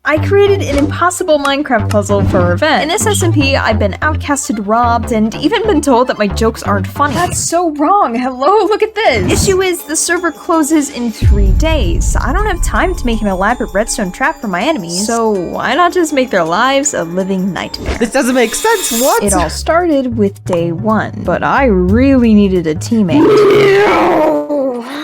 I created an impossible Minecraft puzzle for revenge. In this SMP, I've been outcasted, robbed, and even been told that my jokes aren't funny. That's so wrong. Hello, look at this. Issue is the server closes in 3 days. I don't have time to make an elaborate redstone trap for my enemies. So why not just make their lives a living nightmare? This doesn't make sense. What? It all started with day 1, but I really needed a teammate.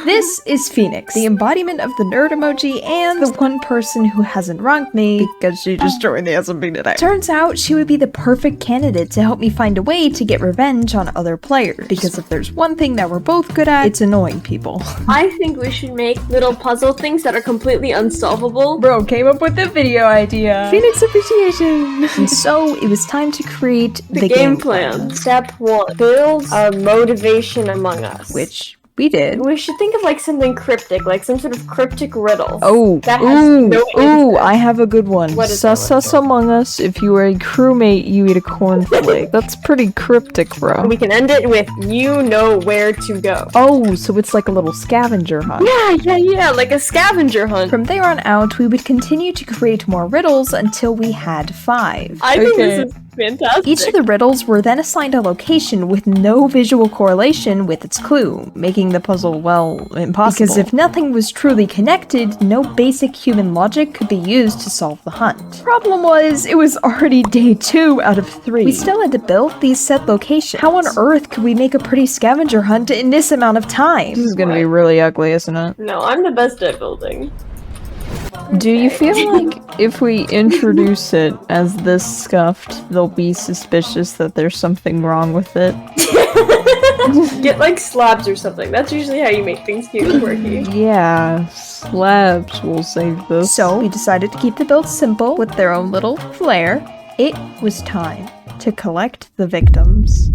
This is Phoenix, the embodiment of the nerd emoji and the one person who hasn't wronged me because she just joined the SMP today. Turns out she would be the perfect candidate to help me find a way to get revenge on other players. Because if there's one thing that we're both good at, it's annoying people. I think we should make little puzzle things that are completely unsolvable. Bro came up with the video idea. Phoenix appreciation. And so it was time to create the game plan. Step 1. Build a motivation among us. Which we did. We should think of like something cryptic, like some sort of cryptic riddle. Oh, that has no I have a good one. What is Sus among us, if you are a crewmate, you eat a cornflake. That's pretty cryptic, bro. We can end it with, you know where to go. Oh, so it's like a little scavenger hunt. Yeah, like a scavenger hunt. From there on out, we would continue to create more riddles until we had 5. I think this is fantastic. Each of the riddles were then assigned a location with no visual correlation with its clue, making the puzzle, well, impossible. Because if nothing was truly connected, no basic human logic could be used to solve the hunt. Problem was, it was already day 2 out of 3. We still had to build these set locations. How on earth could we make a pretty scavenger hunt in this amount of time? This is gonna be really ugly, isn't it? No, I'm the best at building. Do you feel like if we introduce it as this scuffed, they'll be suspicious that there's something wrong with it? Get like slabs or something. That's usually how you make things cute and quirky. Yeah, slabs will save this. So we decided to keep the build simple with their own little flair. It was time to collect the victims.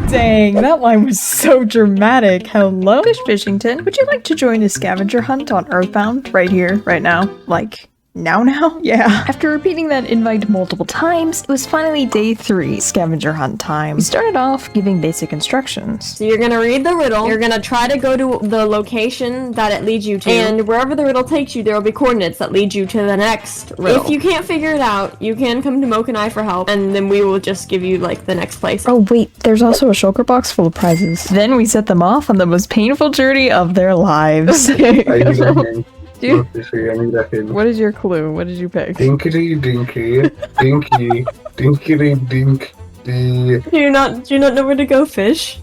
Dang, that line was so dramatic. Hello, Fish Fishington. Would you like to join a scavenger hunt on Earthbound right here, right now? Like, now? Yeah. After repeating that invite multiple times, it was finally day 3, scavenger hunt time. We started off giving basic instructions. So you're gonna read the riddle, you're gonna try to go to the location that it leads you to, and wherever the riddle takes you, there will be coordinates that lead you to the next riddle. If you can't figure it out, you can come to Moke and I for help, and then we will just give you, like, the next place. Oh wait, there's also a shulker box full of prizes. Then we set them off on the most painful journey of their lives. What is your clue? What did you pick? Dinkity dinky, dinky, dinkity dink, dee. Do you not know where to go, Fish?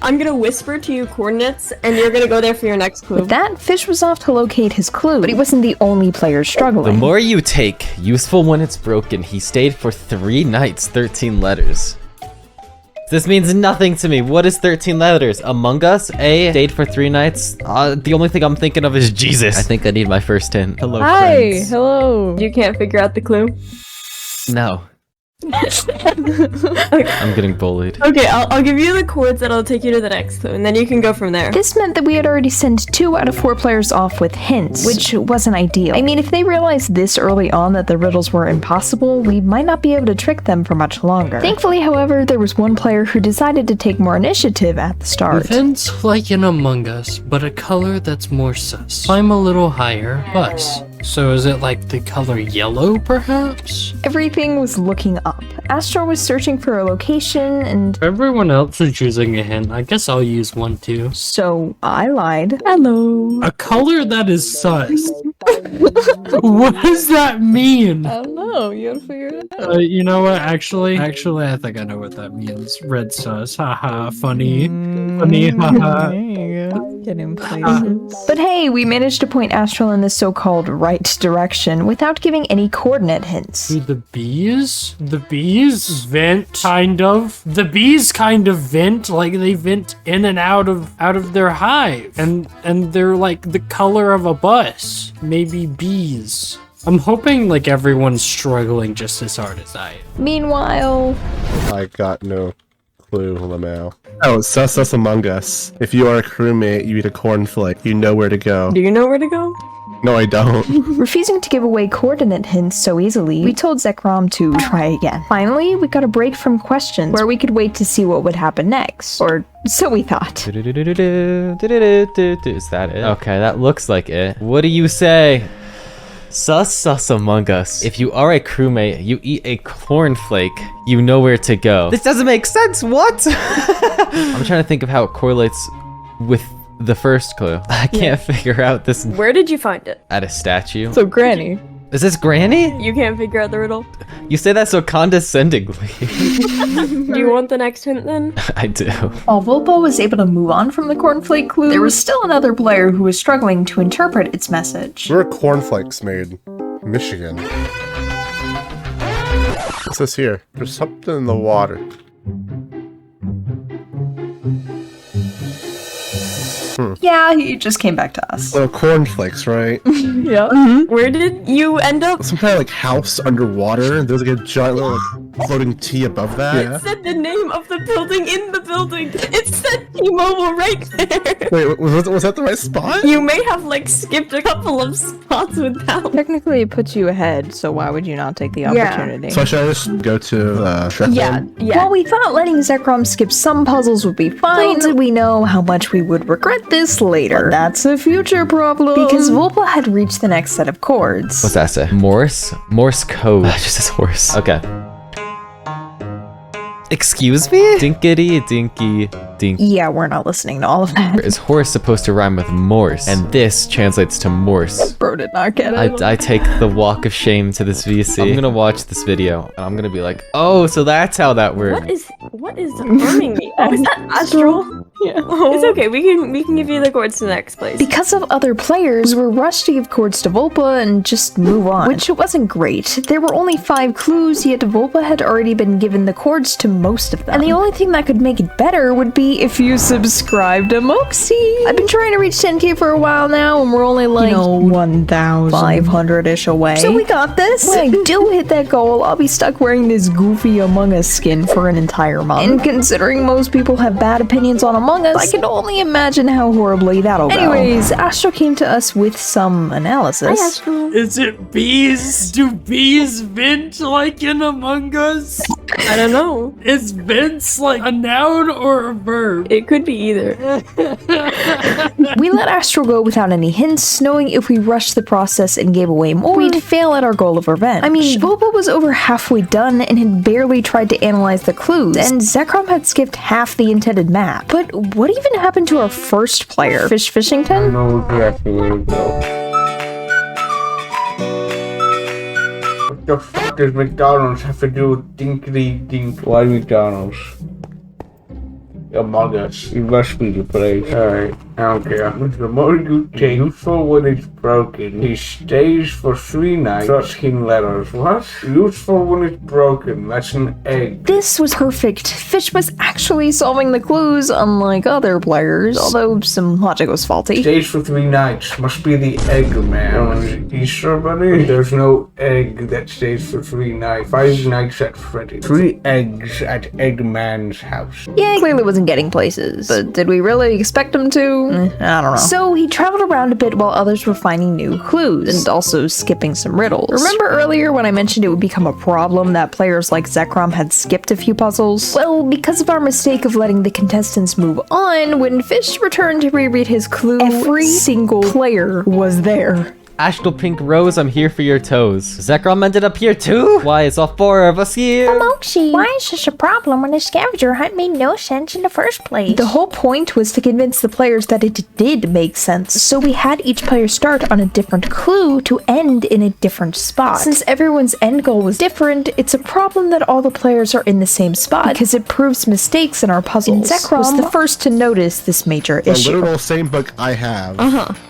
I'm gonna whisper to you coordinates, and you're gonna go there for your next clue. With that, Fish was off to locate his clue, but he wasn't the only player struggling. The more you take, useful when it's broken. He stayed for 3 nights, 13 letters. This means nothing to me. What is 13 letters? Among Us? A. Stayed for 3 nights? The only thing I'm thinking of is Jesus. I think I need my first hint. Hello, friends. Hello. You can't figure out the clue? No. I'm getting bullied. Okay, I'll give you the chords that'll take you to the next clue, and then you can go from there. This meant that we had already sent 2 out of 4 players off with hints, which wasn't ideal. I mean, if they realized this early on that the riddles were impossible, we might not be able to trick them for much longer. Thankfully, however, there was one player who decided to take more initiative at the start. Events like in Among Us, but a color that's more sus. Climb a little higher, bus. So is it like the color yellow, perhaps? Everything was looking up. Astro was searching for a location, and Everyone else is using a hint. I guess I'll use one too. so I lied. Hello. A color that is sus. What does that mean? I don't know. You gotta figure it out. You know what? Actually, I think I know what that means. Red sus. Haha. Funny. Funny. Haha. There you go. Get in places. But hey, we managed to point Astral in the so-called right direction without giving any coordinate hints. Do the bees? The bees vent, kind of. The bees kind of vent, like they vent in and out of their hive, and they're like the color of a bus. Maybe bees. I'm hoping like everyone's struggling just as hard as I am. Meanwhile, I got no clue, Lamau. Oh, sus among us. If you are a crewmate, you eat a cornflake. You know where to go. Do you know where to go? No, I don't. refusing to give away coordinate hints so easily, we told Zekrom to try again. Finally, we got a break from questions where we could wait to see what would happen next. Or so we thought. Is that it? Okay, that looks like it. What do you say? Sus Among Us. If you are a crewmate, you eat a cornflake, you know where to go. This doesn't make sense, what? I'm trying to think of how it correlates with the first clue. I can't figure out this. Where did you find it? At a statue. So Granny. Is this Granny? You can't figure out the riddle. You say that so condescendingly. Do you want the next hint then? I do. While Volpo was able to move on from the cornflake clue, there was still another player who was struggling to interpret its message. Where are cornflakes made? Michigan. What's this here? There's something in the water. Yeah, he just came back to us. Little cornflakes, right? Yeah. Where did you end up? Some kind of like house underwater. There's like a giant little like, floating T above that. It said the name of the building in the building. It said T-Mobile right there. Wait, was that the right spot? You may have like skipped a couple of spots with that one. Technically, it puts you ahead, so why would you not take the opportunity? So should I just go to the Yeah. While we thought letting Zekrom skip some puzzles would be fine, little did we know how much we would regret this later. But that's a future problem. Because Volpa had reached the next set of chords. What's that say? Morse? Morse code. Just says horse. Okay. Excuse me? Dinkity dinky dink. Yeah, we're not listening to all of that. Is horse supposed to rhyme with Morse? And this translates to Morse. Bro did not get it. I take the walk of shame to this VC. I'm gonna watch this video and I'm gonna be like, oh, so that's how that works. What is harming me? Oh, is that Astral? Yeah. It's okay. We can give you the chords to the next place. Because of other players, we were rushed to give chords to Volpa and just move on. Which wasn't great. There were only 5 clues, yet Volpa had already been given the chords to most of them. And the only thing that could make it better would be if you subscribe to Moxie. I've been trying to reach 10k for a while now, and we're only like, 1,500-ish away. So we got this. When I do hit that goal, I'll be stuck wearing this goofy Among Us skin for an entire month. And considering most people have bad opinions on Among Us, I can only imagine how horribly that'll go. Anyways, Astro came to us with some analysis. Is it bees? Do bees vent like in Among Us? I don't know. Is vents like a noun or a verb? It could be either. We let Astro go without any hints, knowing if we rushed the process and gave away more, we'd fail at our goal of revenge. I mean, Volpa was over halfway done and had barely tried to analyze the clues, and Zekrom had skipped half the intended map. But what even happened to our first player, Fish Fishington? know exactly where to go. What the fuck does McDonald's have to do with Dinkity Dink? Why McDonald's? Among Us. You must be the place. Alright, I don't care. The more you take, useful when it's broken. He stays for 3 nights. 13 letters. What? Useful when it's broken. That's an egg. This was perfect. Fish was actually solving the clues, unlike other players, although some logic was faulty. Stays for 3 nights. Must be the egg man. Easter bunny? There's no egg that stays for 3 nights. 5 nights at Freddy's. 3 eggs at Eggman's house. Yeah, he clearly wasn't getting places, but did we really expect him to? I don't know. So he traveled around a bit while others were finding new clues, and also skipping some riddles. Remember earlier when I mentioned it would become a problem that players like Zekrom had skipped a few puzzles? Well, because of our mistake of letting the contestants move on, when Fish returned to reread his clue, every single player was there. Astral Pink Rose, I'm here for your toes. Zekrom ended up here too? Why, it's all 4 of us here. Moxie, why is this a problem when the scavenger hunt made no sense in the first place? The whole point was to convince the players that it did make sense, so we had each player start on a different clue to end in a different spot. Since everyone's end goal was different, it's a problem that all the players are in the same spot, because it proves mistakes in our puzzles. And Zekrom was the first to notice this major issue. The literal same book I have,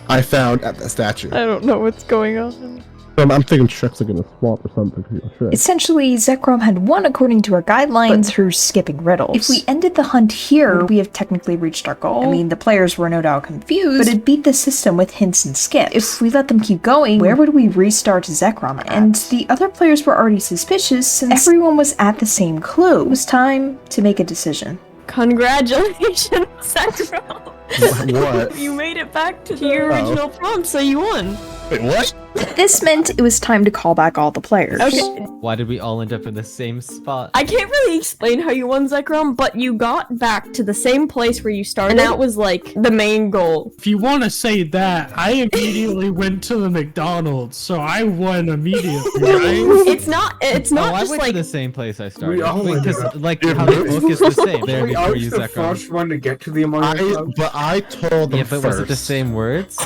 I found at the statue. I don't know what's going on. I'm thinking Shrek's like in a swamp or something. Essentially, Zekrom had won according to our guidelines through skipping riddles. If we ended the hunt here, we have technically reached our goal. I mean, the players were no doubt confused, but it beat the system with hints and skips. If we let them keep going, where would we restart Zekrom at? And the other players were already suspicious since everyone was at the same clue. It was time to make a decision. Congratulations, Zekrom. What? You made it back to your original prompt, so you won. Wait, what? This meant it was time to call back all the players. Okay. Why did we all end up in the same spot? I can't really explain how you won, Zekrom, but you got back to the same place where you started, and that was like the main goal. If you want to say that, I immediately went to the McDonald's, so I won immediately, right? It's not I just went like to the same place I started. We all went Because to like how the book is the same. There I before was you, the Zekrom. first one to get to the Among Us house. But I told them Yeah, but was it the first. same words?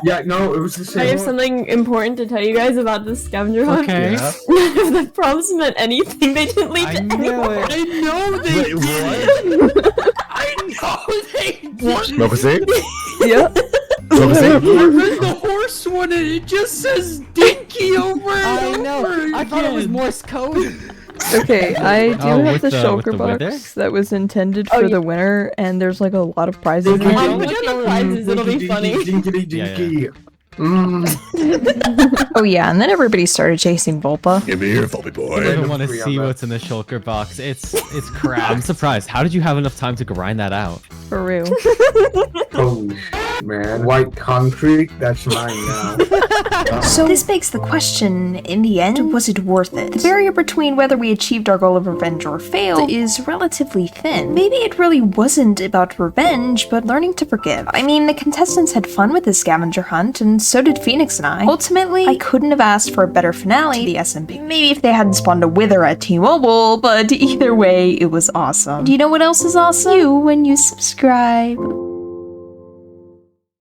Yeah, no, it was the same I have one. something important to tell you guys about this scavenger hunt. Okay. Yeah. None of the prompts meant anything. They didn't lead I to knew anywhere. it. I know they Wait, did. what? I know they did. Smoke a cig? Yeah. Smoke a cig? I read the horse one and it just says dinky over and I know. over I thought it was again. Morse code. Okay, I do Oh, have with the the- shulker with the weather? box that was intended Oh, for yeah. the winner, and there's like a lot of prizes in I'll it. put down the prizes. It'll be funny. Dinkity Yeah, dinky. Mm. Oh yeah, and then everybody started chasing Volpa. Give me your Volpe I boy. don't want to Three on see that. what's in the shulker box. It's crap. I'm surprised. How did you have enough time to grind that out? For real. Oh, man. White concrete, that's mine now. So this begs the question, in the end, was it worth it? The barrier between whether we achieved our goal of revenge or failed is relatively thin. Maybe it really wasn't about revenge, but learning to forgive. I mean, the contestants had fun with the scavenger hunt, and so did Phoenix and I. Ultimately, I couldn't have asked for a better finale to the SMP. Maybe if they hadn't spawned a wither at T-Mobile, but either way, it was awesome. Do you know what else is awesome? You when you subscribe.